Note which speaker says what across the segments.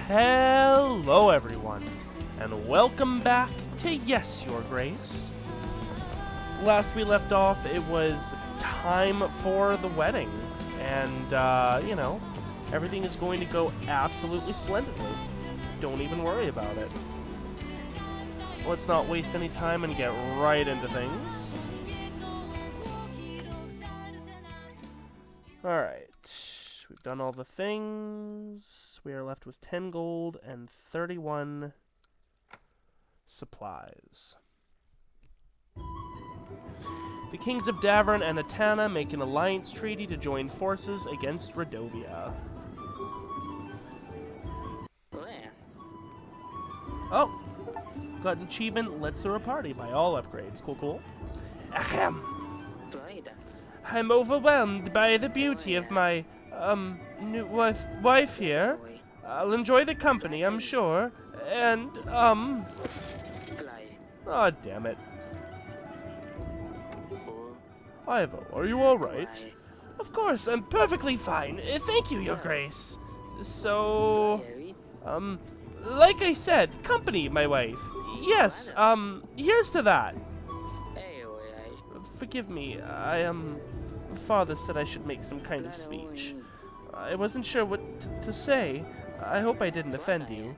Speaker 1: Hello everyone, and welcome back to Yes, Your Grace. Last we left off, it was time for the wedding, and, you know, everything is going to go absolutely splendidly. Don't even worry about it. Let's not waste any time and get right into things. Alright, we've done all the things. We are left with 10 gold and 31 supplies. The kings of Davern and Atana make an alliance treaty to join forces against Radovia. Oh! Got an achievement, Let's Throw a Party by all upgrades. Cool, cool. Ahem! I'm overwhelmed by the beauty of my, new wife here. I'll enjoy the company, I'm sure. And, oh, damn it. Ivo, are you alright? Of course, I'm perfectly fine. Thank you, Your Grace. So, like I said, company, my wife. Yes, here's to that. Forgive me, Father said I should make some kind of speech. I wasn't sure what to say. I hope I didn't offend you.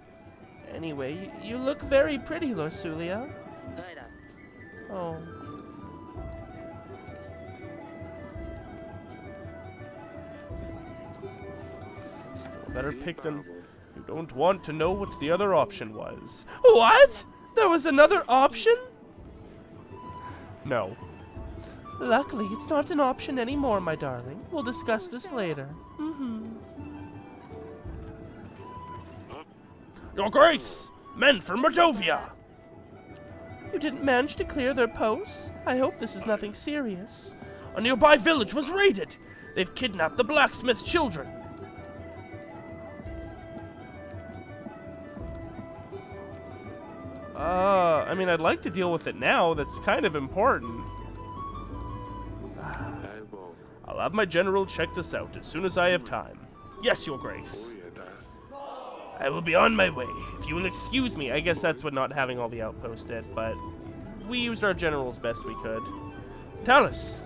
Speaker 1: Anyway, you look very pretty, Lorsulia. Oh. Still a better pick than... You don't want to know what the other option was. What? There was another option? No. Luckily, it's not an option anymore, my darling. We'll discuss this later. Your Grace! Men from Radovia! You didn't manage to clear their posts? I hope this is nothing serious. A nearby village was raided! They've kidnapped the blacksmith's children! I mean, I'd like to deal with it now. That's kind of important. I'll have my general check this out as soon as I have time. Yes, Your Grace. I will be on my way. If you will excuse me, I guess that's what not having all the outposts did, but we used our general as best we could. Talus!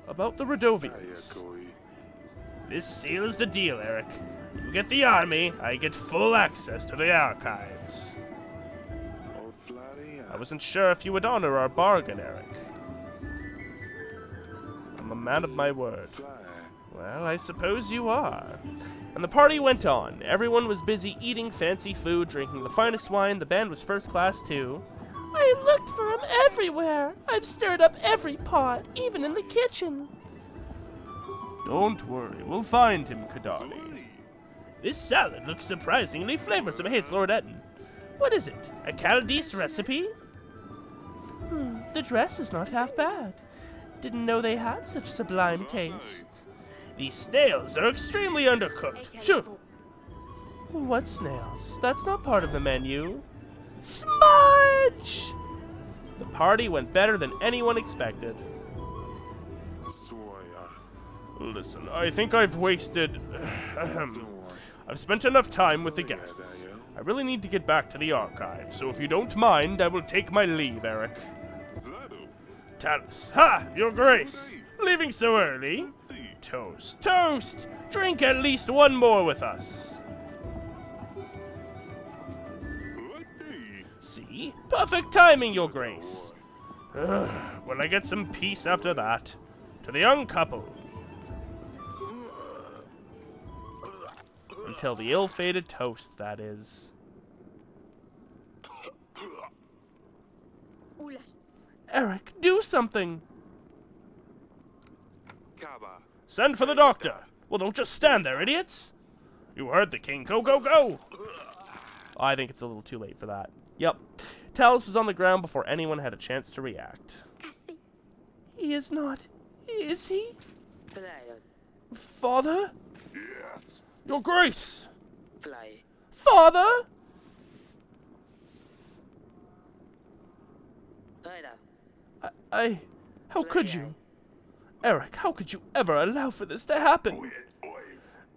Speaker 1: About the Radovians. This seals the deal, Eric. You get the army, I get full access to the archives. I wasn't sure if you would honor our bargain, Eric. I'm a man of my word. Well, I suppose you are. And the party went on. Everyone was busy eating fancy food, drinking the finest wine. The band was first class, too. I looked for him everywhere. I've stirred up every pot, even in the kitchen. Don't worry, we'll find him, Kadali. This salad looks surprisingly flavorsome. Hey, it's Lord Etten. What is it? A Caldese recipe? The dress is not half bad. Didn't know they had such sublime taste. These snails are extremely undercooked. Phew. What snails? That's not part of the menu. Smudge! The party went better than anyone expected. Listen, I think I've wasted... I've spent enough time with the guests. I really need to get back to the archive, so if you don't mind, I will take my leave, Eric. Talus. Ha! Your Grace! Leaving so early? Toast. Toast! Drink at least one more with us. See? Perfect timing, Your Grace. Will I get some peace after that? To the young couple. Until the ill-fated toast, that is. Eric, do something! Send for the doctor! Well, don't just stand there, idiots! You heard the king. Go, go, go! I think it's a little too late for that. Yep. Talus was on the ground before anyone had a chance to react. He is not. Is he? Father? Yes. Your Grace! Father? How could you? Eric, how could you ever allow for this to happen?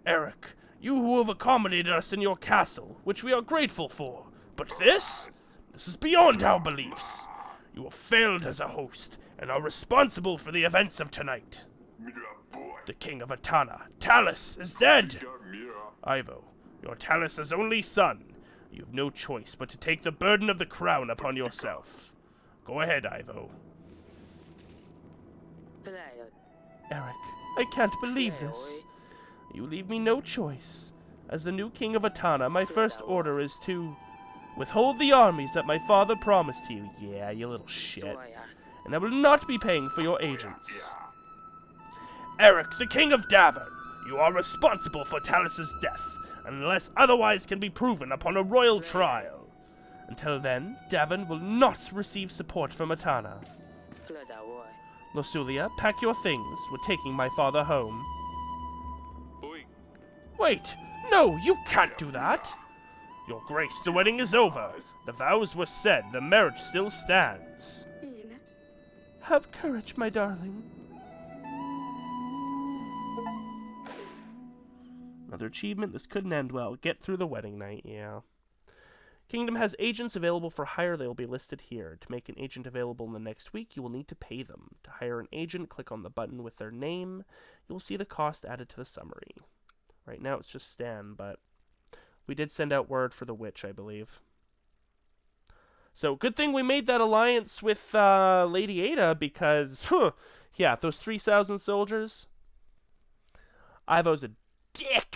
Speaker 1: Eric, You who have accommodated us in your castle, which we are grateful for. But this is beyond our beliefs. You have failed as a host, and are responsible for the events of tonight. The king of Atana, Talus, is dead! Ivo, your Talus' only son. You have no choice but to take the burden of the crown upon yourself. Go ahead, Ivo. Eric, I can't believe this. You leave me no choice. As the new king of Atana, my first order is to withhold the armies that my father promised you. Yeah, you little shit. And I will not be paying for your agents. Eric, the king of Davern, you are responsible for Talus' death, unless otherwise can be proven upon a royal trial. Until then, Davern will not receive support from Atana. Lorsulia, pack your things. We're taking my father home. Wait! No, you can't do that! Your grace, the wedding is over. The vows were said. The marriage still stands. Have courage, my darling. Another achievement. This couldn't end well. Get through the wedding night, yeah. Kingdom has agents available for hire. They will be listed here. To make an agent available in the next week, you will need to pay them. To hire an agent, click on the button with their name. You will see the cost added to the summary. Right now it's just Stan, but we did send out word for the witch, I believe. So, good thing we made that alliance with Lady Ada, because, yeah, those 3,000 soldiers, Ivo's a dick!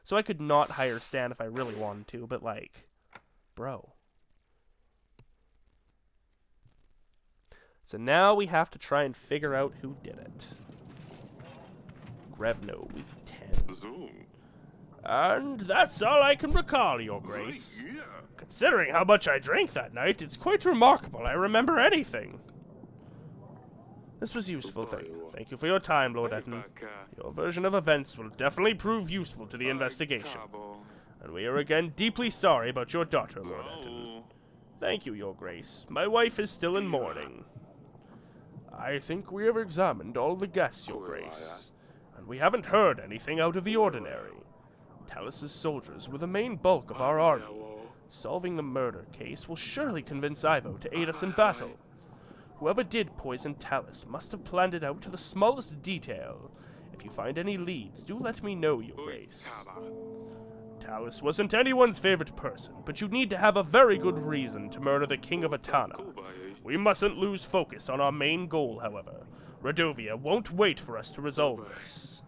Speaker 1: So I could not hire Stan if I really wanted to, but, like, bro. So now we have to try and figure out who did it. Grevno, week 10. And that's all I can recall, Your Grace. Considering how much I drank that night, it's quite remarkable I remember anything. This was useful. Thank you for your time, Lord Etten. Your version of events will definitely prove useful to the investigation. And we are again deeply sorry about your daughter, Lord Etten. Thank you, Your Grace. My wife is still in mourning. I think we have examined all the guests, Your Grace. And we haven't heard anything out of the ordinary. Talus' soldiers were the main bulk of our army. Solving the murder case will surely convince Ivo to aid us in battle. Whoever did poison Talus must have planned it out to the smallest detail. If you find any leads, do let me know, Your Grace. Talus wasn't anyone's favorite person, but you need to have a very good reason to murder the King of Atana. We mustn't lose focus on our main goal, however. Radovia won't wait for us to resolve this.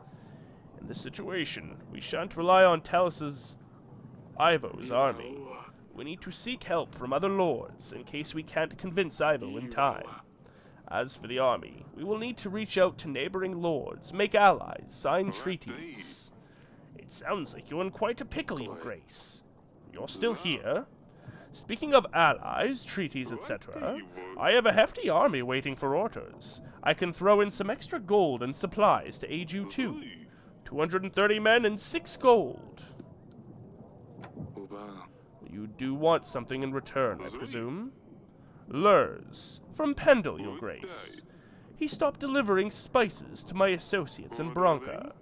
Speaker 1: In this situation, we shan't rely on Talus's Ivo's army. We need to seek help from other lords in case we can't convince Ivo in time. As for the army, we will need to reach out to neighboring lords, make allies, sign treaties. It sounds like you're in quite a pickle, Your Grace. You're still here? Speaking of allies, treaties, etc., I have a hefty army waiting for orders. I can throw in some extra gold and supplies to aid you too. 230 men and 6 gold. You do want something in return, I presume? Lurs, from Pendle, Your Grace. He stopped delivering spices to my associates in Bronca.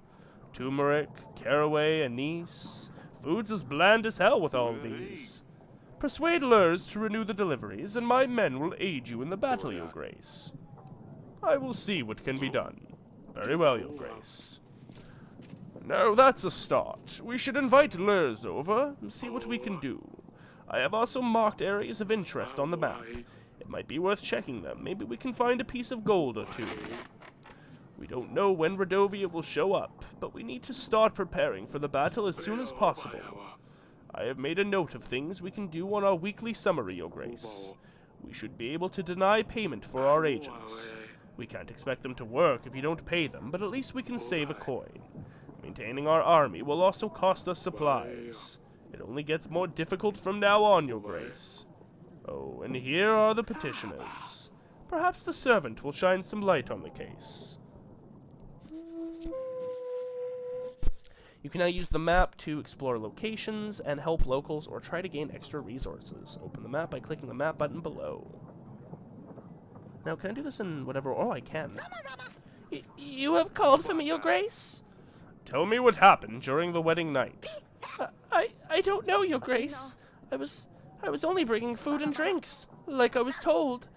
Speaker 1: Turmeric, caraway, anise. Food's as bland as hell with all these. Persuade Lurs to renew the deliveries, and my men will aid you in the battle, Your Grace. I will see what can be done. Very well, Your Grace. Now that's a start. We should invite Lurs over and see what we can do. I have also marked areas of interest on the map. It might be worth checking them. Maybe we can find a piece of gold or two. We don't know when Radovia will show up, but we need to start preparing for the battle as soon as possible. I have made a note of things we can do on our weekly summary, Your Grace. We should be able to deny payment for our agents. We can't expect them to work if you don't pay them, but at least we can save a coin. Maintaining our army will also cost us supplies. It only gets more difficult from now on, Your Grace. Oh, and here are the petitioners. Perhaps the servant will shine some light on the case. You can now use the map to explore locations and help locals or try to gain extra resources. Open the map by clicking the map button below. Now, can I do this in whatever... Oh, I can. You have called for me, Your Grace? Tell me what happened during the wedding night.
Speaker 2: I don't know, Your Grace. I was only bringing food and drinks, like I was told.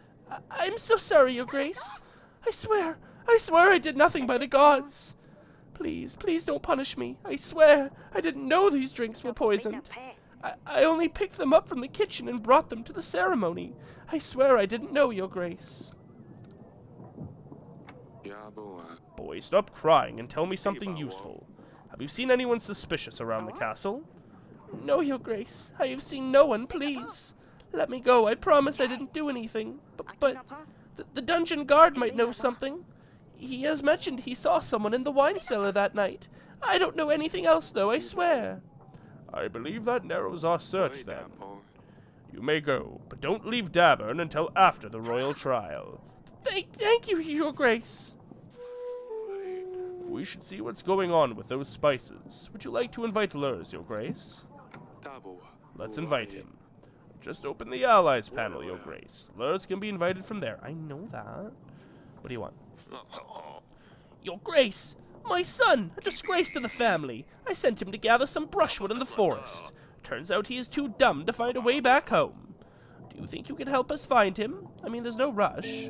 Speaker 2: I'm so sorry, Your Grace. I swear I did nothing by the gods. Please don't punish me. I swear, I didn't know these drinks were poisoned. I only picked them up from the kitchen and brought them to the ceremony. I swear I didn't know, Your Grace.
Speaker 1: Boy, stop crying and tell me something useful. Have you seen anyone suspicious around the castle?
Speaker 2: No, Your Grace. I have seen no one, please. Let me go. I promise I didn't do anything. But the dungeon guard might know something. He has mentioned he saw someone in the wine cellar that night. I don't know anything else, though, I swear.
Speaker 1: I believe that narrows our search, then. You may go, but don't leave Davern until after the royal trial.
Speaker 2: Thank you, Your Grace.
Speaker 1: We should see what's going on with those spices. Would you like to invite Lurs, Your Grace? Let's invite him. Just open the allies panel, Your Grace. Lurs can be invited from there. I know that. What do you want?
Speaker 2: Your Grace, my son, a disgrace to the family. I sent him to gather some brushwood in the forest. Turns out he is too dumb to find a way back home. Do you think you could help us find him? I mean, there's no rush.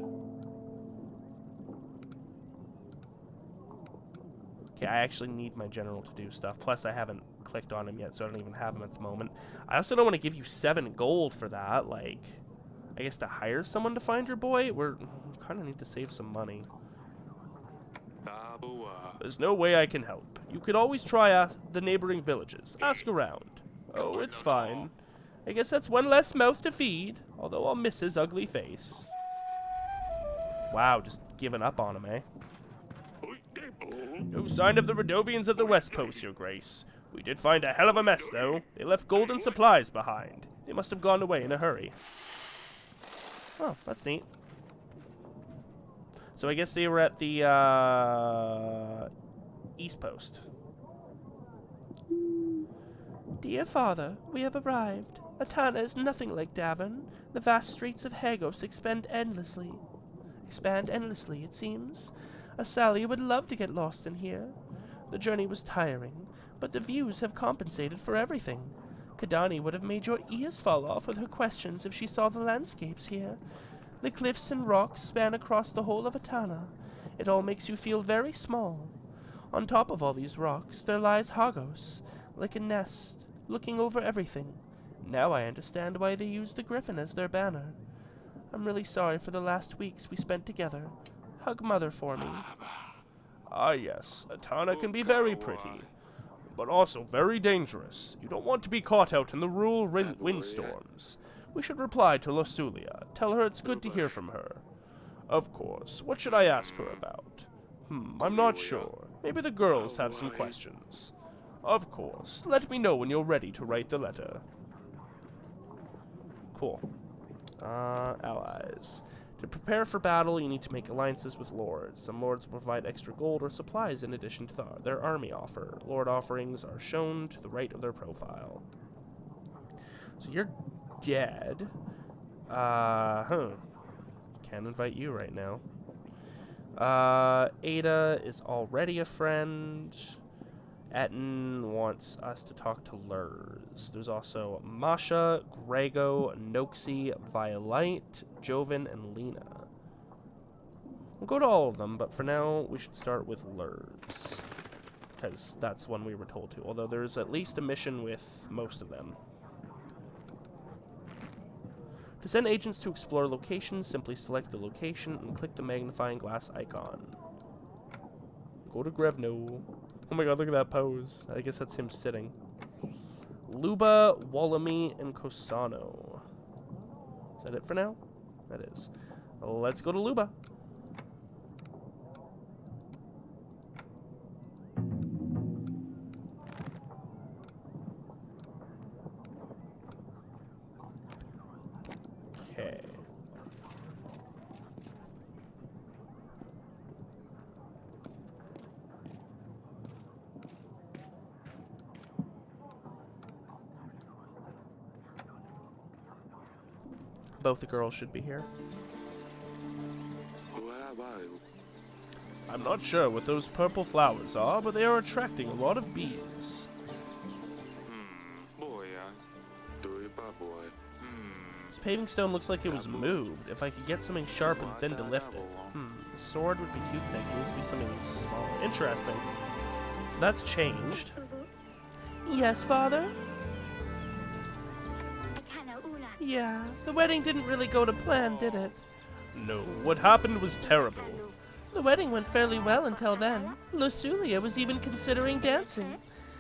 Speaker 1: Okay, I actually need my general to do stuff. Plus, I haven't clicked on him yet, so I don't even have him at the moment. I also don't want to give you 7 gold for that. Like, I guess to hire someone to find your boy? We kind of need to save some money. There's no way I can help. You could always try the neighboring villages. Ask around. Oh, it's fine. I guess that's one less mouth to feed, although I'll miss his ugly face. Wow, just giving up on him, eh? No sign of the Radovians at the West Post, Your Grace. We did find a hell of a mess, though. They left golden supplies behind. They must have gone away in a hurry. Oh, that's neat. So I guess they were at the, East Post.
Speaker 2: Dear Father, we have arrived. Atana is nothing like Davern. The vast streets of Hagos expand endlessly, it seems. A Sally would love to get lost in here. The journey was tiring, but the views have compensated for everything. Kadani would have made your ears fall off with her questions if she saw the landscapes here. The cliffs and rocks span across the whole of Atana. It all makes you feel very small. On top of all these rocks, there lies Hagos, like a nest, looking over everything. Now I understand why they use the griffin as their banner. I'm really sorry for the last weeks we spent together. Hug Mother for me.
Speaker 1: Ah, yes, Atana can be very pretty, but also very dangerous. You don't want to be caught out in the rural windstorms. We should reply to Lorsulia. Tell her it's good to hear from her. Of course. What should I ask her about? I'm not sure. Maybe the girls have some questions. Of course. Let me know when you're ready to write the letter. Cool. Allies. To prepare for battle, you need to make alliances with lords. Some lords will provide extra gold or supplies in addition to their army offer. Lord offerings are shown to the right of their profile. So you're dead. Can't invite you right now. Ada is already a friend. Etten wants us to talk to Lurs. There's also Masha, Grego, Noxie, Violite, Joven, and Lena. We'll go to all of them, but for now, we should start with Lurs. Because that's one we were told to, although there's at least a mission with most of them. To send agents to explore locations, simply select the location and click the magnifying glass icon. Go to Grevno. Oh my god, look at that pose. I guess that's him sitting. Luba, Wallami, and Kosano. Is that it for now? That is. Let's go to Luba. Okay. Both the girls should be here. I'm not sure what those purple flowers are, but they are attracting a lot of bees. This paving stone looks like it was moved. If I could get something sharp and thin to lift it. The sword would be too thick. It needs to be something small. Interesting. So that's changed.
Speaker 2: Yes, Father? Yeah, the wedding didn't really go to plan, did it?
Speaker 1: No, what happened was terrible.
Speaker 2: The wedding went fairly well until then. Lorsulia was even considering dancing.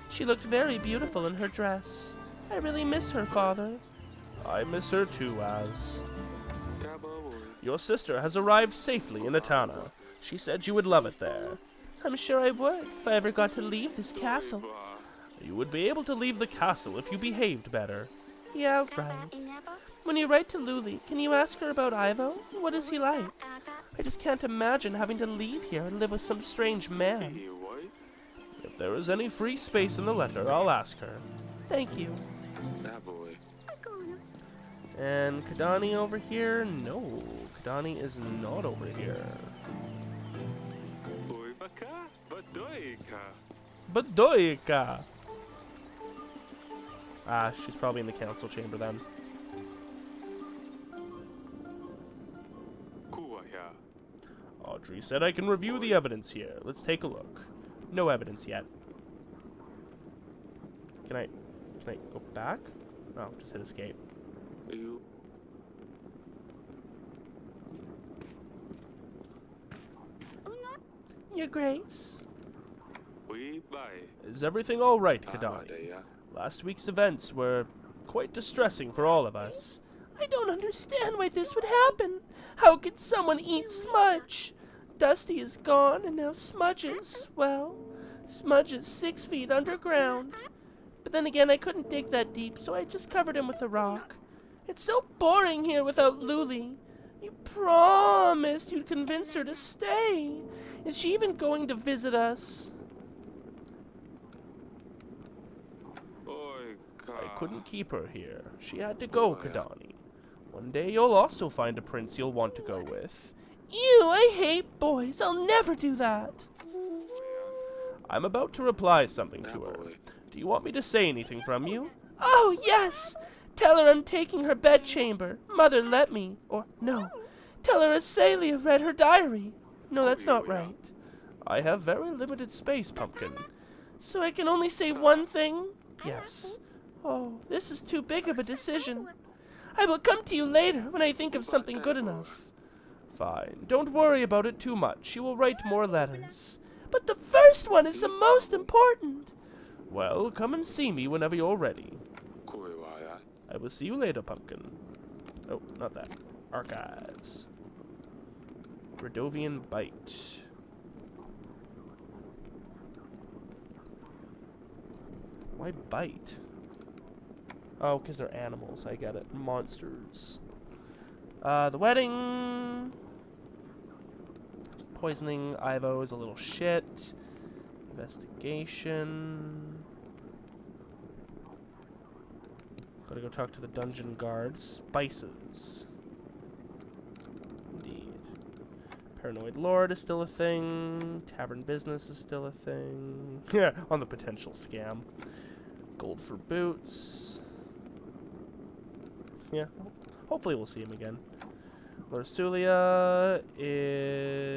Speaker 2: She looked very beautiful in her dress. I really miss her, Father.
Speaker 1: I miss her too, Az. Your sister has arrived safely in Atana. She said you would love it there.
Speaker 2: I'm sure I would, if I ever got to leave this castle.
Speaker 1: You would be able to leave the castle if you behaved better.
Speaker 2: Yeah, right. When you write to Luli, can you ask her about Ivo? What is he like? I just can't imagine having to leave here and live with some strange man.
Speaker 1: If there is any free space in the letter, I'll ask her.
Speaker 2: Thank you.
Speaker 1: And Kadani over here? No, Kadani is not over here. Badoika! Ah, she's probably in the council chamber then. Audrey said I can review the evidence here. Let's take a look. No evidence yet. Can I go back? Oh, just hit escape.
Speaker 2: Your Grace.
Speaker 1: Is everything all right, Kadani? Last week's events were quite distressing for all of us.
Speaker 2: I don't understand why this would happen. How could someone eat Smudge? Dusty is gone, and now Smudge is, well, Smudge is 6 feet underground. But then again, I couldn't dig that deep, so I just covered him with a rock. It's so boring here without Luli. You promised you'd convince her to stay. Is she even going to visit us?
Speaker 1: I couldn't keep her here. She had to go, Kadani. One day you'll also find a prince you'll want to go with.
Speaker 2: Ew, I hate boys. I'll never do that.
Speaker 1: I'm about to reply something to her. Do you want me to say anything from you?
Speaker 2: Oh, yes! Tell her I'm taking her bedchamber. Mother let me. Or, no. Tell her Asalia read her diary. No, that's not right.
Speaker 1: I have very limited space, Pumpkin.
Speaker 2: So I can only say one thing? Yes. Oh, this is too big of a decision. I will come to you later when I think of something good enough.
Speaker 1: Fine. Don't worry about it too much. You will write more letters.
Speaker 2: But the first one is the most important.
Speaker 1: Well, come and see me whenever you're ready. I will see you later, Pumpkin. Oh, not that. Archives. Radovian Bite. Why bite? Oh, because they're animals. I get it. Monsters. The wedding. Poisoning Ivo is a little shit. Investigation. Gotta go talk to the dungeon guards. Spices. Indeed. Paranoid Lord is still a thing. Tavern business is still a thing. Yeah, on the potential scam. Gold for boots. Yeah, hopefully we'll see him again. Lorsulia is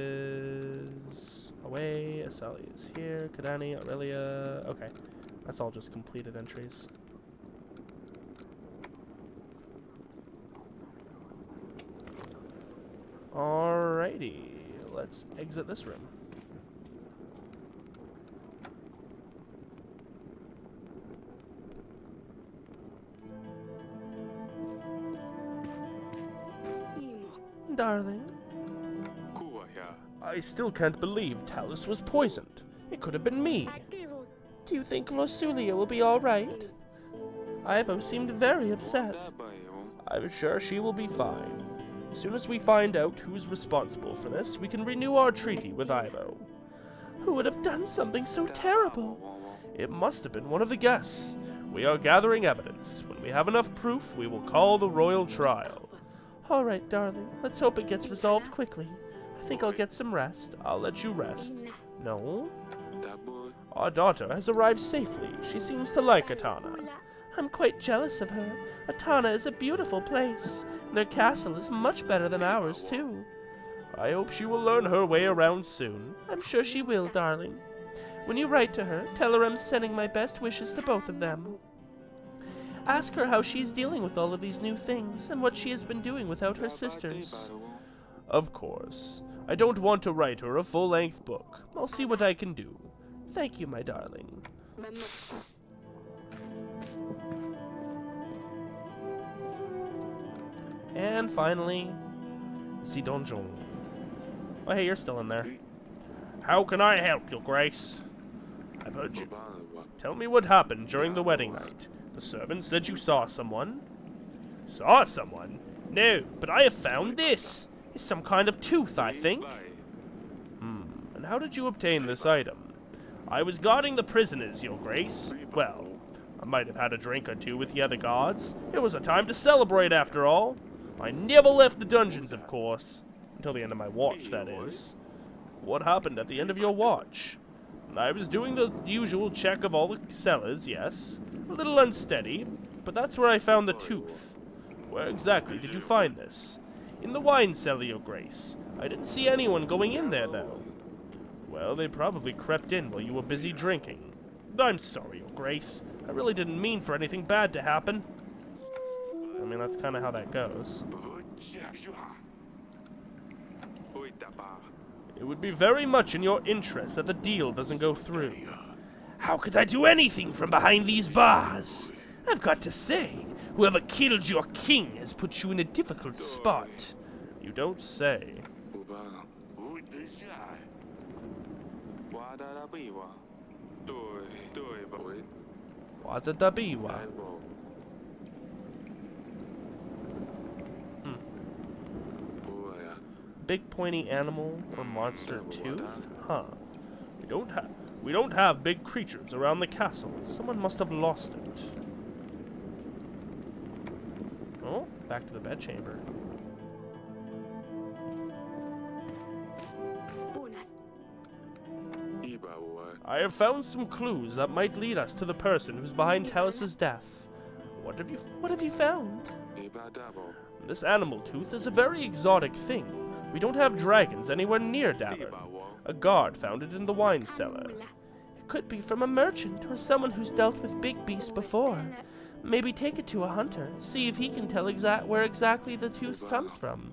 Speaker 1: away. Asalia is here. Kadani, Aurelia. Okay, that's all just completed entries. Alrighty, let's exit this room.
Speaker 2: Darling.
Speaker 1: I still can't believe Talus was poisoned. It could have been me.
Speaker 2: Do you think Lorsulia will be all right? Ivo seemed very upset.
Speaker 1: I'm sure she will be fine. As soon as we find out who's responsible for this, we can renew our treaty with Ivo.
Speaker 2: Who would have done something so terrible?
Speaker 1: It must have been one of the guests. We are gathering evidence. When we have enough proof, we will call the royal trial.
Speaker 2: All right, darling. Let's hope it gets resolved quickly. I think I'll get some rest.
Speaker 1: I'll let you rest. No?
Speaker 3: Dabo.
Speaker 1: Our daughter has arrived safely. She seems to like Atana.
Speaker 2: I'm quite jealous of her. Atana is a beautiful place. Their castle is much better than ours, too.
Speaker 1: I hope she will learn her way around soon.
Speaker 2: I'm sure she will, darling. When you write to her, tell her I'm sending my best wishes to both of them. Ask her how she's dealing with all of these new things and what she has been doing without her sisters.
Speaker 1: Of course. I don't want to write her a full-length book. I'll see what I can do.
Speaker 2: Thank you, my darling.
Speaker 1: And finally, the donjon. Oh, hey, you're still in there. How can I help, Your Grace? I've heard you. Tell me what happened during the wedding night. The servant said you saw someone. Saw someone? No, but I have found this. It's some kind of tooth, I think. And how did you obtain this item? I was guarding the prisoners, Your Grace. Well, I might have had a drink or two with the other guards. It was a time to celebrate, after all. I never left the dungeons, of course. Until the end of my watch, that is. What happened at the end of your watch? I was doing the usual check of all the cellars, yes. A little unsteady, but that's where I found the tooth. Where exactly did you find this? In the wine cellar, Your Grace. I didn't see anyone going in there, though. Well, they probably crept in while you were busy drinking. I'm sorry, Your Grace. I really didn't mean for anything bad to happen. I mean, that's kind of how that goes. It would be very much in your interest that the deal doesn't go through.
Speaker 2: How could I do anything from behind these bars? I've got to say, whoever killed your king has put you in a difficult spot.
Speaker 1: You don't say. Wadadabiwa. Big pointy animal or monster tooth? Huh. We don't have big creatures around the castle. Someone must have lost it. Oh, back to the bedchamber. I have found some clues that might lead us to the person who's behind Talus's death. What have you found? This animal tooth is a very exotic thing. We don't have dragons anywhere near Davin. A guard found it in the wine cellar.
Speaker 2: It could be from a merchant or someone who's dealt with big beasts before. Maybe take it to a hunter, see if he can tell where exactly the tooth comes from.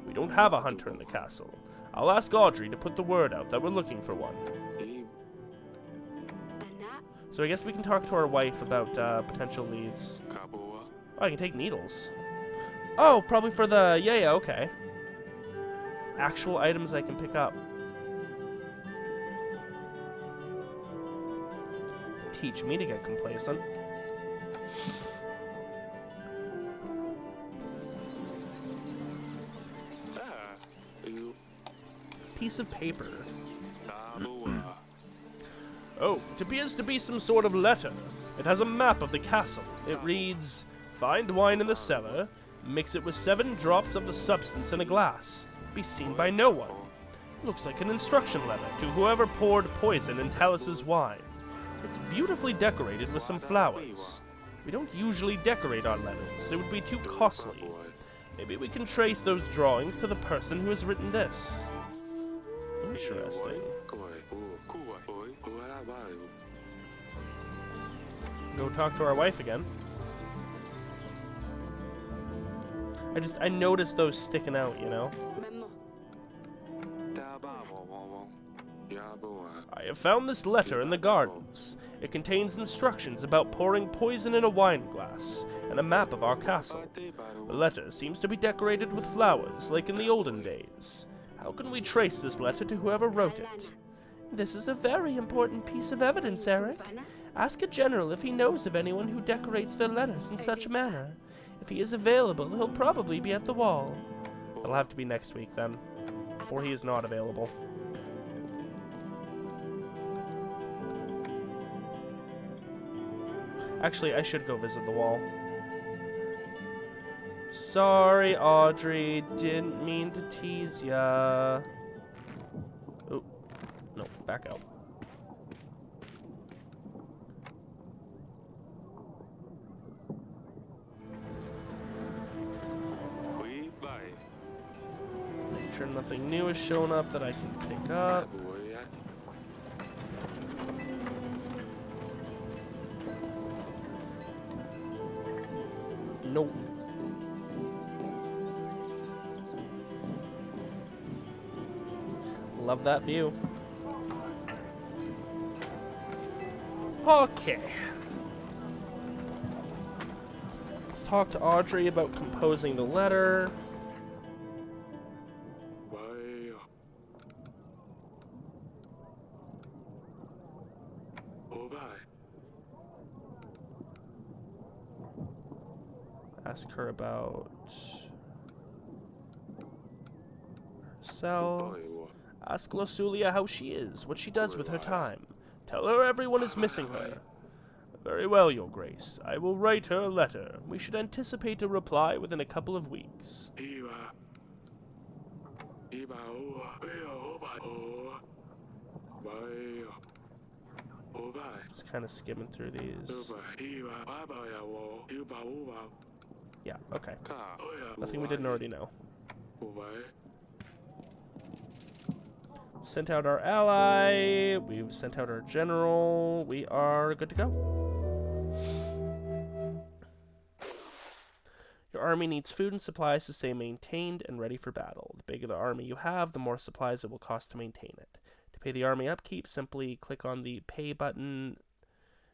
Speaker 1: We don't have a hunter in the castle. I'll ask Audrey to put the word out that we're looking for one. So I guess we can talk to our wife about potential leads. Oh, I can take needles. Oh, probably for the... Yeah, okay. Actual items I can pick up. Teach me to get complacent. Piece of paper. Oh, it appears to be some sort of letter. It has a map of the castle. It reads, "Find wine in the cellar, mix it with 7 drops of the substance in a glass. Be seen by no one." Looks like an instruction letter to whoever poured poison in Talus's wine. It's beautifully decorated with some flowers. We don't usually decorate our letters. It would be too costly. Maybe we can trace those drawings to the person who has written this. Interesting. Go talk to our wife again. I noticed those sticking out, you know? I have found this letter in the gardens. It contains instructions about pouring poison in a wine glass and a map of our castle. The letter seems to be decorated with flowers, like in the olden days. How can we trace this letter to whoever wrote it?
Speaker 2: This is a very important piece of evidence, Eric. Ask a general if he knows of anyone who decorates their letters in such a manner. If he is available, he'll probably be at the wall.
Speaker 1: It'll have to be next week, then. Or he is not available. Actually, I should go visit the wall. Sorry, Audrey. Didn't mean to tease ya. back out. Make sure nothing new has shown up that I can pick up. Nope. Love that view. Okay. Let's talk to Audrey about composing the letter. Ask her about herself. Ask Lorsulia how she is, what she does with her time. Tell her everyone is missing her. Very well, Your Grace. I will write her a letter. We should anticipate a reply within a couple of weeks. Just kind of skimming through these. Yeah, okay. Nothing we didn't already know. Sent out our ally. We've sent out our general. We are good to go. Your army needs food and supplies to stay maintained and ready for battle. The bigger the army you have, the more supplies it will cost to maintain it. To pay the army upkeep, simply click on the Pay button.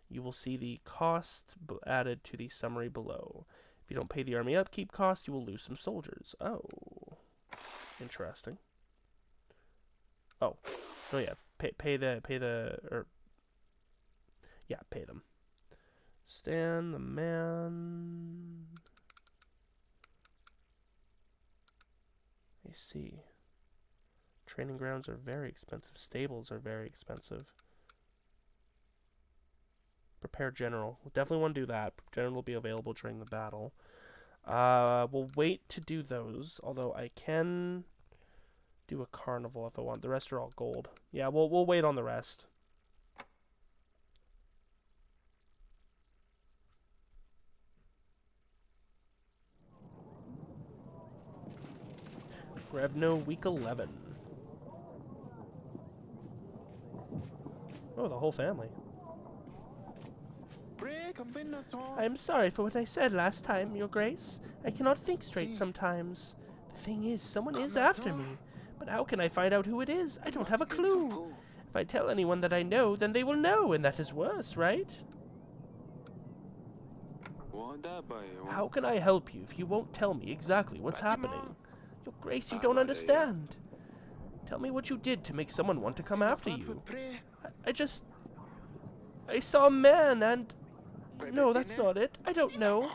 Speaker 1: You will see the cost added to the summary below. If you don't pay the army upkeep cost, you will lose some soldiers. Oh. Interesting. Oh. Oh yeah. Pay them. Stan the man. I see. Training grounds are very expensive. Stables are very expensive. Prepare general. We'll definitely want to do that. General will be available during the battle. We'll wait to do those, although I can do a carnival if I want. The rest are all gold. Yeah, we'll wait on the rest. Grevno, week 11. Oh, the whole family.
Speaker 2: I am sorry for what I said last time, Your Grace. I cannot think straight sometimes. The thing is, someone is after me. But how can I find out who it is? I don't have a clue. If I tell anyone that I know, then they will know, and that is worse, right? How can I help you if you won't tell me exactly what's happening? Your Grace, you don't understand. Tell me what you did to make someone want to come after you. I saw a man and... No, that's not it. I don't know.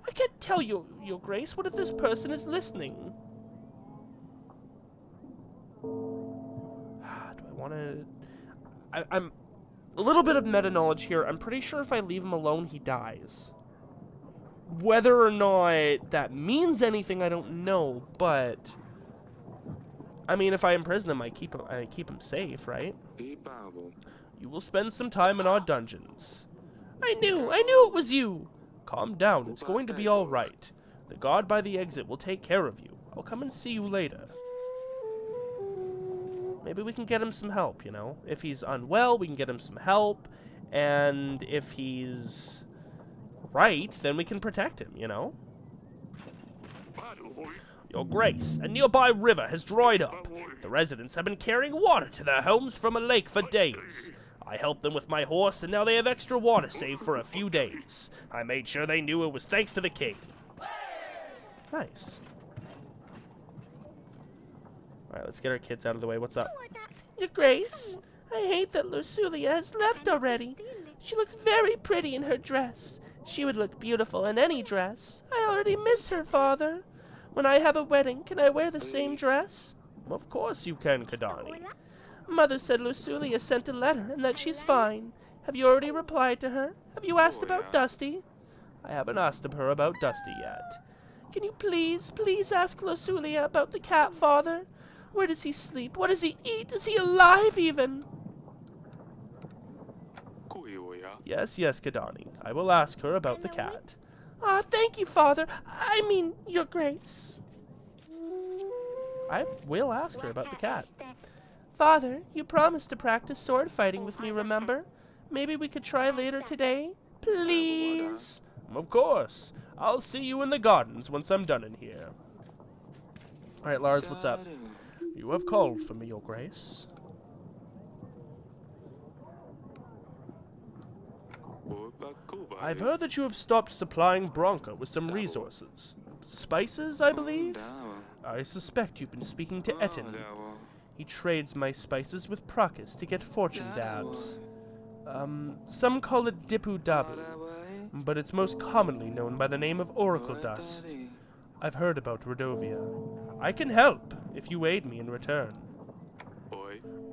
Speaker 2: I can't tell you, Your Grace. What if this person is listening? Do I want to... I'm... A little bit of meta-knowledge here. I'm pretty sure if I leave him alone, he dies. Whether or not that means anything, I don't know, but... I mean, if I imprison him, I keep him safe, right? You will spend some time in our dungeons. I knew it was you! Calm down, it's going to be alright. The guard by the exit will take care of you. I'll come and see you later. Maybe we can get him some help, you know? If he's unwell, we can get him some help. And if he's right, then we can protect him, you know? Your Grace, a nearby river has dried up. The residents have been carrying water to their homes from a lake for days. I helped them with my horse, and now they have extra water saved for a few days. I made sure they knew it was thanks to the king. Nice. Alright, let's get our kids out of the way. What's up?
Speaker 3: Your Grace, I hate that Lorsulia has left already. She looked very pretty in her dress. She would look beautiful in any dress. I already miss her, Father. When I have a wedding, can I wear the same dress?
Speaker 1: Of course you can, Kadani.
Speaker 3: Mother said Lorsulia sent a letter and that she's fine. Have you already replied to her? Have you asked about Dusty?
Speaker 1: I haven't asked her about Dusty yet.
Speaker 3: Can you please ask Lorsulia about the cat, Father? Where does he sleep? What does he eat? Is he alive even?
Speaker 1: Yes, yes, Kadani. I will ask her about the cat.
Speaker 3: Ah, thank you, Father. I mean, Your Grace.
Speaker 1: I will ask her about the cat.
Speaker 3: Father, you promised to practice sword fighting with me, remember? Maybe we could try later today? Please?
Speaker 1: Of course. I'll see you in the gardens once I'm done in here. Alright, Lars, what's up? You have called for me, Your Grace. I've heard that you have stopped supplying Bronca with some resources. Spices, I believe? I suspect you've been speaking to Etten. He trades my spices with Prakis to get fortune dabs. Some call it Dipu Dabu, but it's most commonly known by the name of Oracle Dust. I've heard about Radovia. I can help, if you aid me in return.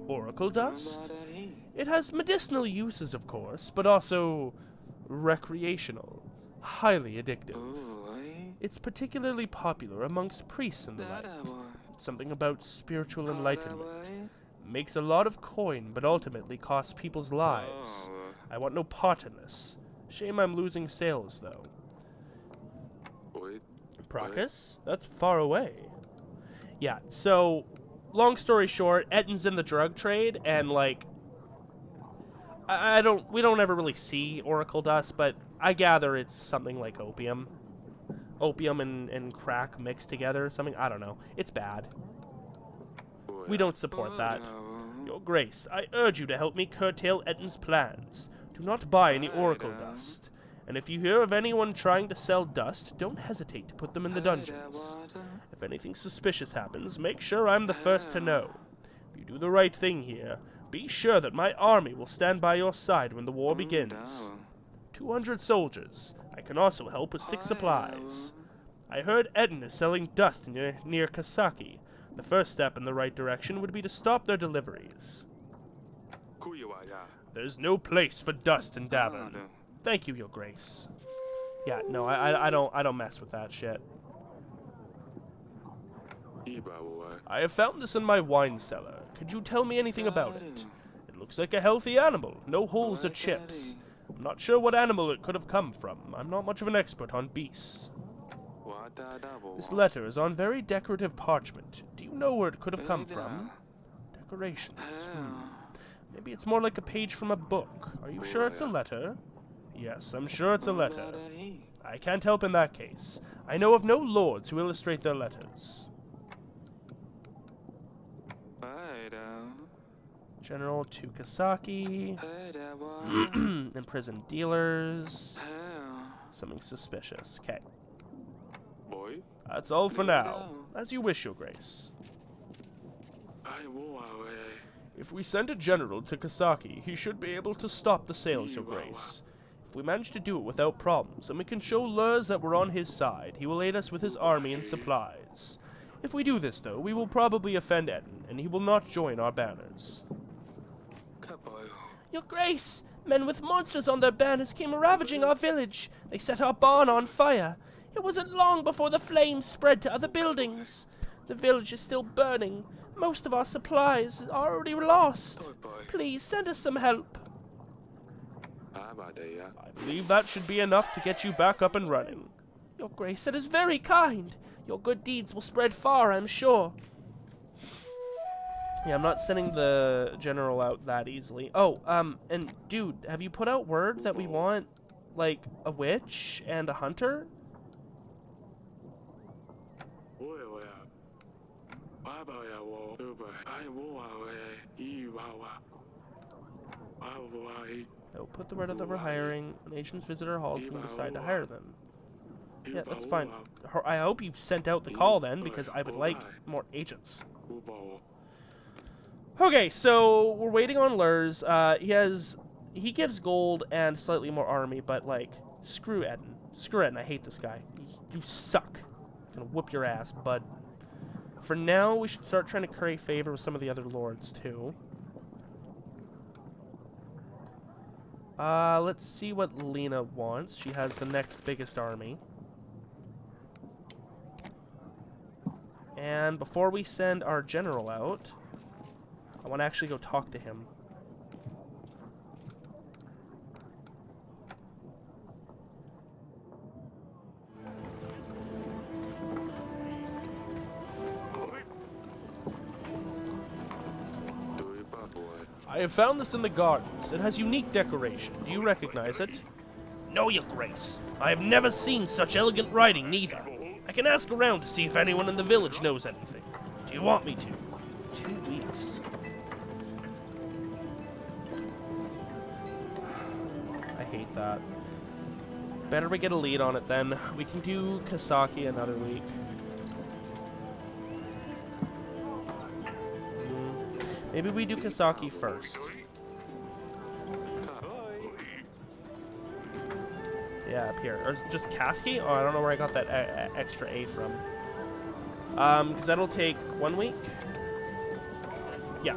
Speaker 1: Oracle Dust? It has medicinal uses, of course, but also recreational, highly addictive. It's particularly popular amongst priests and the like. Something about spiritual enlightenment. Makes a lot of coin, but ultimately costs people's lives. I want no part in this. Shame I'm losing sales, though. Prakis? That's far away. Yeah, so, long story short, Etten's in the drug trade, and, like, we don't ever really see Oracle Dust, but I gather it's something like opium. Opium and crack mixed together or something. I don't know. It's bad. We don't support that. Your Grace, I urge you to help me curtail Etten's plans. Do not buy any Oracle Dust. And if you hear of anyone trying to sell dust, don't hesitate to put them in the dungeons. If anything suspicious happens, make sure I'm the first to know. If you do the right thing here, be sure that my army will stand by your side when the war begins. 200 soldiers. I can also help with 6 supplies. I heard Etten is selling dust near Kasaki. The first step in the right direction would be to stop their deliveries. There's no place for dust in Davern. Thank you, Your Grace. Yeah, no, I don't mess with that shit. I have found this in my wine cellar. Could you tell me anything about it? It looks like a healthy animal, no holes or chips. I'm not sure what animal it could have come from. I'm not much of an expert on beasts. This letter is on very decorative parchment. Do you know where it could have come from? Decorations. Maybe it's more like a page from a book. Are you sure it's a letter? Yes, I'm sure it's a letter. I can't help in that case. I know of no lords who illustrate their letters. General to Kasaki. Imprisoned dealers. Something suspicious. Okay. That's all for now. As you wish, Your Grace. If we send a general to Kasaki, he should be able to stop the sales, Your Grace. If we manage to do it without problems, and we can show Lurs that we're on his side, he will aid us with his army and supplies. If we do this, though, we will probably offend Etten, and he will not join our banners.
Speaker 3: Your Grace! Men with monsters on their banners came ravaging our village. They set our barn on fire. It wasn't long before the flames spread to other buildings. The village is still burning. Most of our supplies are already lost. Please send us some help.
Speaker 1: I believe that should be enough to get you back up and running.
Speaker 3: Your Grace, that is very kind. Your good deeds will spread far, I'm sure.
Speaker 1: Yeah, I'm not sending the general out that easily. Oh, and dude, have you put out word that we want, like, a witch and a hunter? No, put the word out that we're hiring. When agents visit our halls, we can decide to hire them. Yeah, that's fine. I hope you sent out the call then, because I would like more agents. Okay, so we're waiting on Lurs. He gives gold and slightly more army, but like, screw Etten. Screw Etten, I hate this guy. You suck. I'm gonna whoop your ass, bud. For now, we should start trying to curry favor with some of the other lords, too. Let's see what Lena wants. She has the next biggest army. And before we send our general out, I want to actually go talk to him. I have found this in the gardens. It has unique decoration. Do you recognize it? No, your grace. I have never seen such elegant writing, neither. I can ask around to see if anyone in the village knows anything. Do you want me to? 2 weeks. I hate that. Better we get a lead on it then. We can do Kasaki another week. Maybe we do Kasaki first. Yeah, up here. Or just Kaski? Oh, I don't know where I got that extra A from. Because that'll take 1 week. Yeah.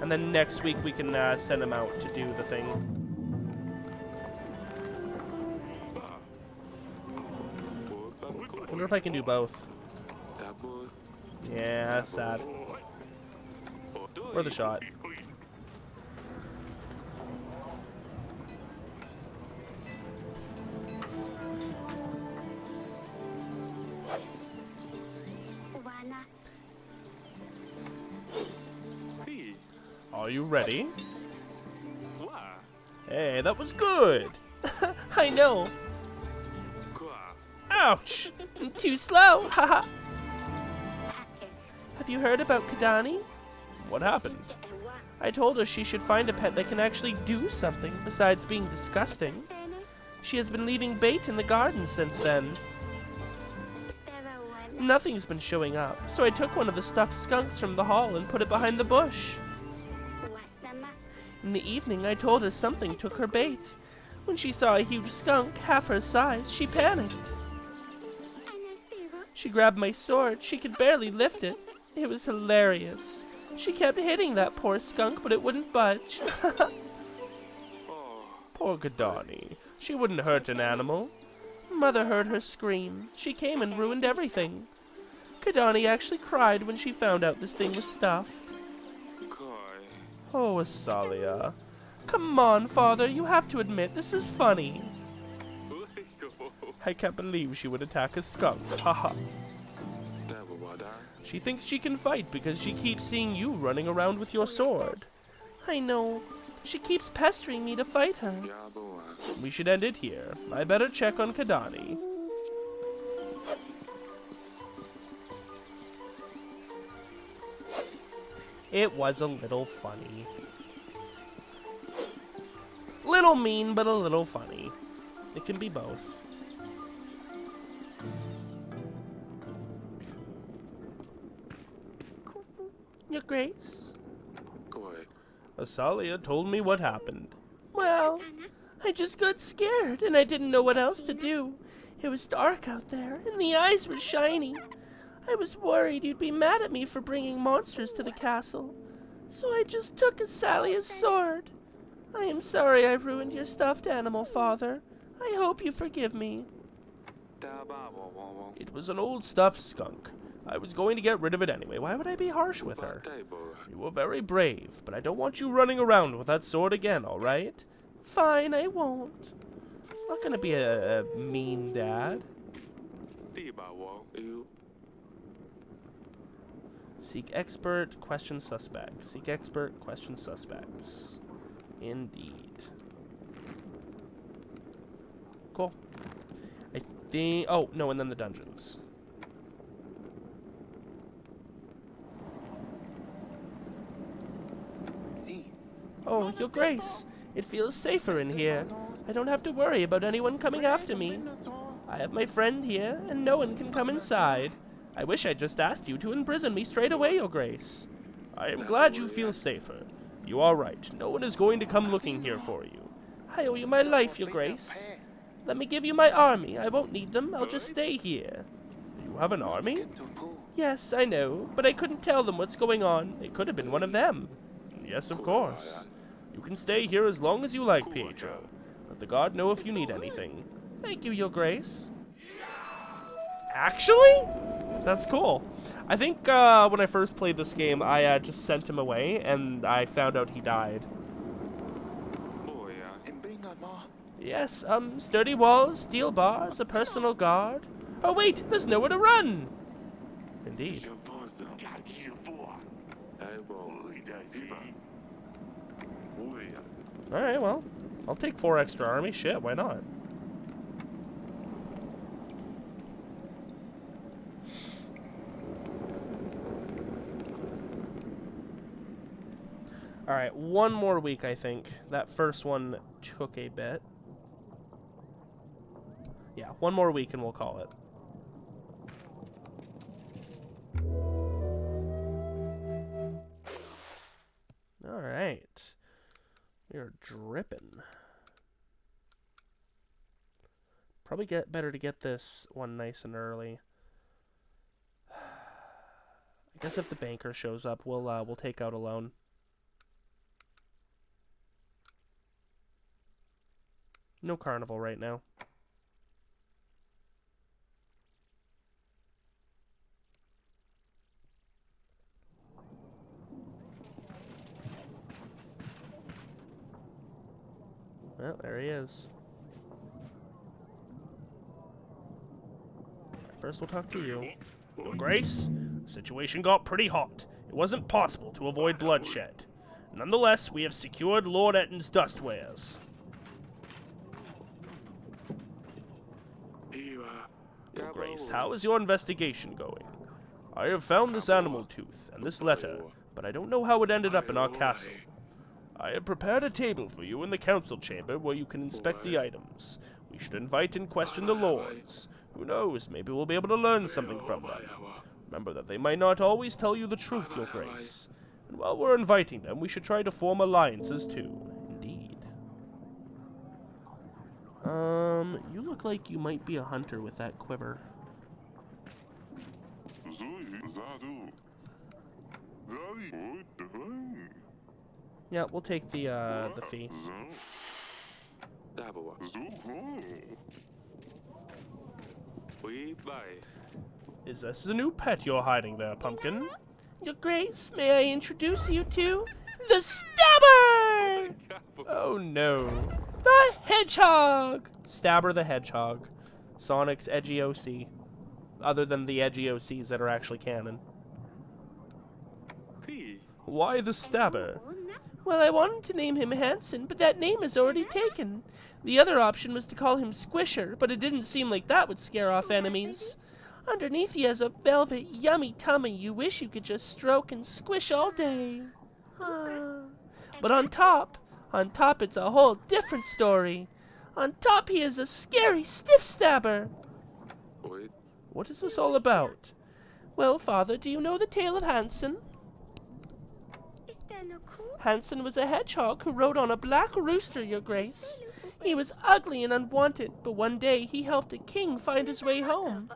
Speaker 1: And then next week we can send him out to do the thing. I wonder if I can do both. Yeah, that's sad. Worth a shot. Are you ready? Hey, that was good.
Speaker 3: I know.
Speaker 1: Ouch!
Speaker 3: Too slow. Haha. Have you heard about Kadani?
Speaker 1: What happened?
Speaker 3: I told her she should find a pet that can actually do something besides being disgusting. She has been leaving bait in the garden since then. Nothing's been showing up, so I took one of the stuffed skunks from the hall and put it behind the bush. In the evening, I told her something took her bait. When she saw a huge skunk, half her size, she panicked. She grabbed my sword. She could barely lift it. It was hilarious. She kept hitting that poor skunk, but it wouldn't budge.
Speaker 1: Poor Kadani. She wouldn't hurt an animal.
Speaker 3: Mother heard her scream. She came and ruined everything. Kadani actually cried when she found out this thing was stuffed.
Speaker 1: Oh, Asalia.
Speaker 3: Come on, Father, you have to admit this is funny.
Speaker 1: I can't believe she would attack a skunk. Haha. She thinks she can fight because she keeps seeing you running around with your sword.
Speaker 3: I know. She keeps pestering me to fight her.
Speaker 1: We should end it here. I better check on Kadani. It was a little funny. Little mean, but a little funny. It can be both.
Speaker 3: Your Grace?
Speaker 1: Asalia told me what happened.
Speaker 3: Well, I just got scared, and I didn't know what else to do. It was dark out there, and the eyes were shiny. I was worried you'd be mad at me for bringing monsters to the castle, so I just took Asalia's sword. I am sorry I ruined your stuffed animal, Father. I hope you forgive me.
Speaker 1: It was an old stuffed skunk. I was going to get rid of it anyway. Why would I be harsh with her? You were very brave, but I don't want you running around with that sword again, alright?
Speaker 3: Fine, I won't.
Speaker 1: I'm not gonna be a mean dad. Seek expert, question suspect. Seek expert, question suspects. Indeed. Cool. I think... Oh, no, and then the dungeons.
Speaker 3: Oh, Your Grace. It feels safer in here. I don't have to worry about anyone coming after me. I have my friend here, and no one can come inside. I wish I'd just asked you to imprison me straight away, Your Grace.
Speaker 1: I am glad you feel safer. You are right. No one is going to come looking here for you.
Speaker 3: I owe you my life, Your Grace. Let me give you my army. I won't need them. I'll just stay here.
Speaker 1: You have an army?
Speaker 3: Yes, I know, but I couldn't tell them what's going on.
Speaker 1: It could have been one of them. Yes, of course. You can stay here as long as you like, Pietro. Let the guard know if you need anything.
Speaker 3: Thank you, Your Grace.
Speaker 1: Actually? That's cool. I think when I first played this game, I just sent him away, and I found out he died.
Speaker 3: Yes, sturdy walls, steel bars, a personal guard. Oh wait, there's nowhere to run!
Speaker 1: Indeed. Alright, well, I'll take 4 extra army. Shit, why not? Alright, 1 more week, I think. That first one took a bit. Yeah, 1 more week and we'll call it. Alright. We are dripping. Probably better to get this one nice and early. I guess if the banker shows up, we'll take out a loan. No carnival right now. Well, there he is. First, we'll talk to you. Your Grace, the situation got pretty hot. It wasn't possible to avoid bloodshed. Nonetheless, we have secured Lord Etton's dust wares. Your Grace, how is your investigation going? I have found this animal tooth and this letter, but I don't know how it ended up in our castle. I have prepared a table for you in the council chamber where you can inspect the items. We should invite and question the lords. Who knows, maybe we'll be able to learn something from them. Remember that they might not always tell you the truth, Your Grace. And while we're inviting them, we should try to form alliances too. Indeed. You look like you might be a hunter with that quiver. Yeah, we'll take the fee. Is this the new pet you're hiding there, Pumpkin?
Speaker 3: Your Grace, may I introduce you to the Stabber!
Speaker 1: Oh no.
Speaker 3: The Hedgehog!
Speaker 1: Stabber the Hedgehog. Sonic's edgy OC. Other than the edgy OCs that are actually canon. Why the Stabber?
Speaker 3: Well, I wanted to name him Hanson, but that name is already taken. The other option was to call him Squisher, but it didn't seem like that would scare off enemies. Underneath he has a velvet, yummy tummy you wish you could just stroke and squish all day. But on top it's a whole different story. On top he is a scary stiff stabber.
Speaker 1: What is this all about?
Speaker 3: Well, Father, do you know the tale of Hanson? Hanson was a hedgehog who rode on a black rooster, Your Grace. He was ugly and unwanted, but one day he helped a king find his way home.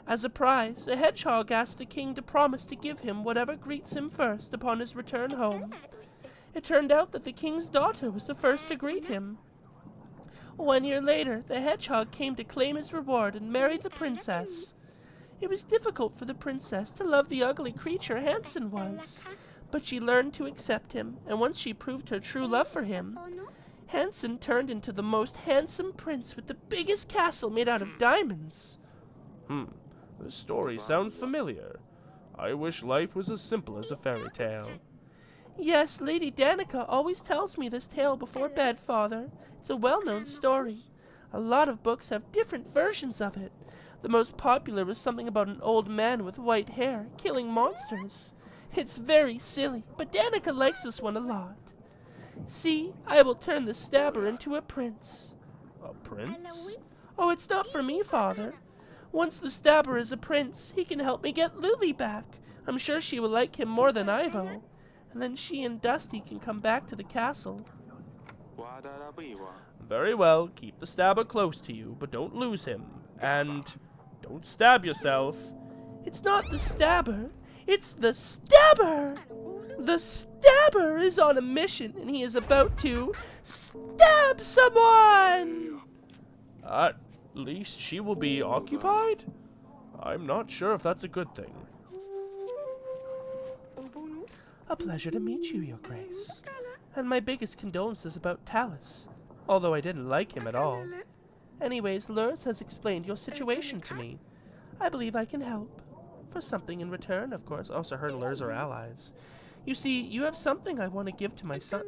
Speaker 3: As a prize, the hedgehog asked the king to promise to give him whatever greets him first upon his return home. It turned out that the king's daughter was the first to greet him. 1 year later, the hedgehog came to claim his reward and married the princess. It was difficult for the princess to love the ugly creature Hanson was, but she learned to accept him, and once she proved her true love for him, Hanson turned into the most handsome prince with the biggest castle made out of diamonds.
Speaker 1: This story sounds familiar. I wish life was as simple as a fairy tale.
Speaker 3: Yes, Lady Danica always tells me this tale before bed, Father. It's a well-known story. A lot of books have different versions of it. The most popular was something about an old man with white hair killing monsters. It's very silly, but Danica likes this one a lot. See, I will turn the Stabber into a prince.
Speaker 1: A prince?
Speaker 3: Oh, it's not for me, Father. Once the Stabber is a prince, he can help me get Luli back. I'm sure she will like him more than Ivo. And then she and Dusty can come back to the castle.
Speaker 1: Very well, keep the Stabber close to you, but don't lose him. And don't stab yourself.
Speaker 3: It's not the Stabber. It's the Stabber! The Stabber is on a mission, and he is about to stab someone!
Speaker 1: At least she will be occupied? I'm not sure if that's a good thing.
Speaker 3: A pleasure to meet you, Your Grace. And my biggest condolences about Talus, although I didn't like him at all. Anyways, Lurs has explained your situation to me. I believe I can help. For something in return, of course. Also, her and Lurs are allies. You see, you have something I want to give to my son.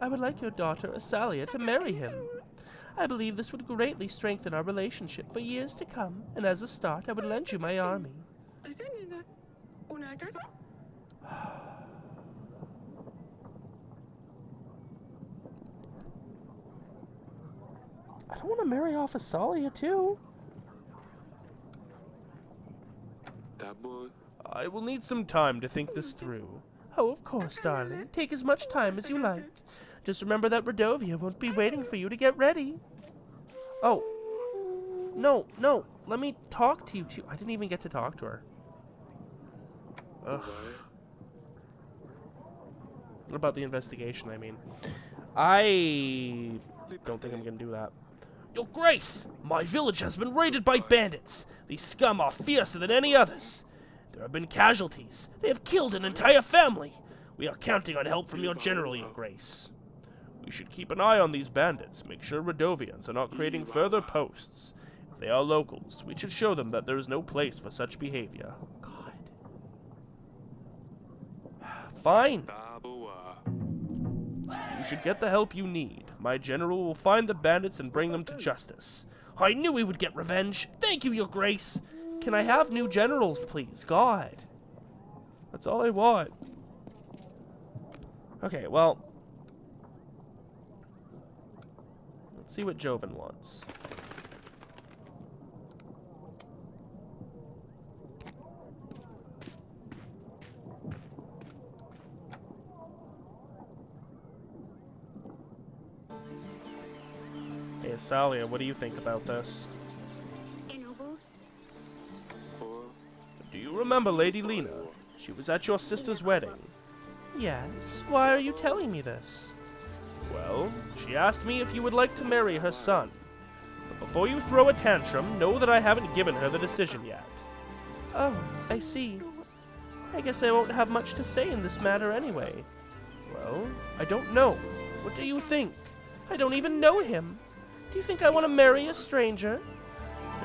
Speaker 2: I would like your daughter, Asalia, to marry him. I believe this would greatly strengthen our relationship for years to come, and as a start, I would lend you my army.
Speaker 1: I don't want to marry off Asalia, too. I will need some time to think this through.
Speaker 2: Oh, of course, darling. Take as much time as you like. Just remember that Radovia won't be waiting for you to get ready. Oh. No. Let me talk to you, too. I didn't even get to talk to her. Ugh. What about the investigation, I mean? I don't think I'm going to do that.
Speaker 1: Your Grace, my village has been raided by bandits. These scum are fiercer than any others. There have been casualties. They have killed an entire family. We are counting on help from your general, Your Grace. We should keep an eye on these bandits, make sure Radovians are not creating further posts. If they are locals, we should show them that there is no place for such behavior.
Speaker 2: God.
Speaker 1: Fine. You should get the help you need. My general will find the bandits and bring them to justice. I knew we would get revenge. Thank you, Your Grace.
Speaker 2: Can I have new generals, please? God.
Speaker 1: That's all I want. Okay, well. Let's see what Joven wants. Hey, Asalia, what do you think about this? Do you remember Lady Lena? She was at your sister's wedding.
Speaker 2: Yes. Why are you telling me this?
Speaker 1: Well, she asked me if you would like to marry her son. But before you throw a tantrum, know that I haven't given her the decision yet.
Speaker 2: Oh, I see. I guess I won't have much to say in this matter anyway.
Speaker 1: Well, I don't know. What do you think?
Speaker 2: I don't even know him. Do you think I want to marry a stranger?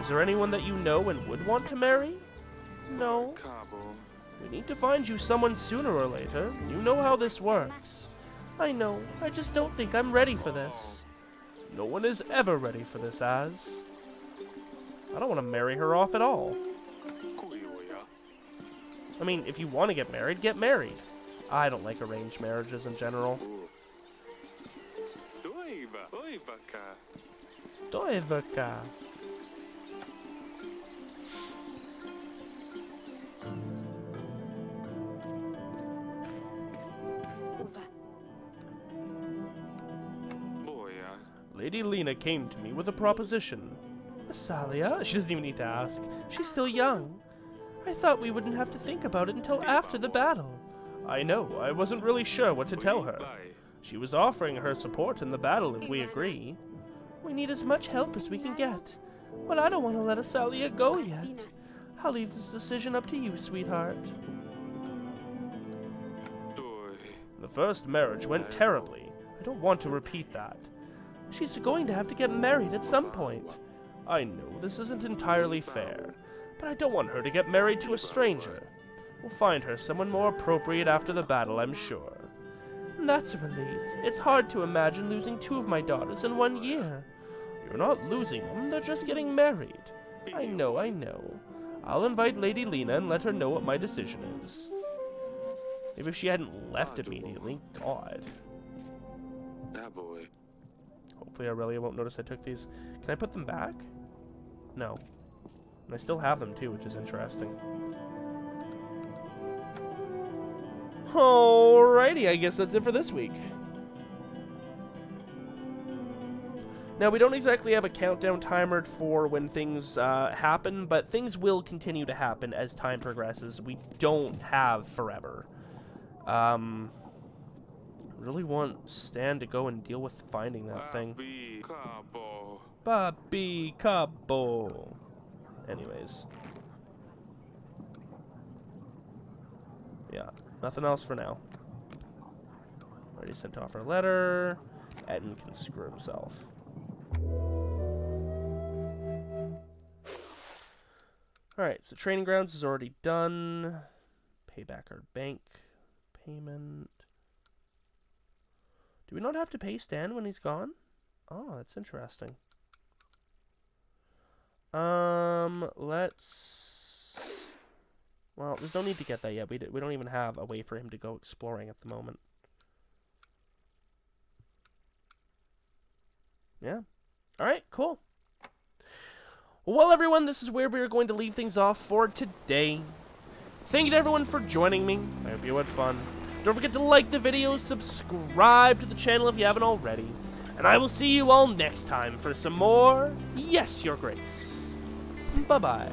Speaker 1: Is there anyone that you know and would want to marry?
Speaker 2: No.
Speaker 1: We need to find you someone sooner or later. You know how this works.
Speaker 2: I know. I just don't think I'm ready for this.
Speaker 1: No one is ever ready for this, Az. I don't want to marry her off at all. I mean, if you want to get married, get married. I don't like arranged marriages in general.
Speaker 2: Doivaka.
Speaker 1: Lady Lena came to me with a proposition.
Speaker 2: Asalia? She doesn't even need to ask. She's still young. I thought we wouldn't have to think about it until after the battle.
Speaker 1: I know. I wasn't really sure what to tell her. She was offering her support in the battle if we agree.
Speaker 2: We need as much help as we can get. But I don't want to let Asalia go yet. I'll leave this decision up to you, sweetheart.
Speaker 1: The first marriage went terribly. I don't want to repeat that.
Speaker 2: She's going to have to get married at some point.
Speaker 1: I know this isn't entirely fair, but I don't want her to get married to a stranger. We'll find her someone more appropriate after the battle, I'm sure.
Speaker 2: That's a relief. It's hard to imagine losing 2 of my daughters in 1 year.
Speaker 1: You're not losing them, they're just getting married.
Speaker 2: I know.
Speaker 1: I'll invite Lady Lena and let her know what my decision is. Maybe if she hadn't left immediately. God. Hopefully Aurelia won't notice I took these. Can I put them back? No. And I still have them too, which is interesting. Alrighty, I guess that's it for this week. Now, we don't exactly have a countdown timer for when things happen, but things will continue to happen as time progresses. We don't have forever. Really want Stan to go and deal with finding that thing. Babi Cabo. Anyways. Yeah, nothing else for now. Already sent off our letter. Etten can screw himself. Alright, so training grounds is already done. Pay back our bank payment. Do we not have to pay Stan when he's gone? Oh, that's interesting. Let's... Well, there's no need to get that yet. We don't even have a way for him to go exploring at the moment. Yeah. Alright, cool. Well, everyone, this is where we're going to leave things off for today. Thank you to everyone for joining me. I hope you had fun. Don't forget to like the video, subscribe to the channel if you haven't already. And I will see you all next time for some more Yes, Your Grace. Bye-bye.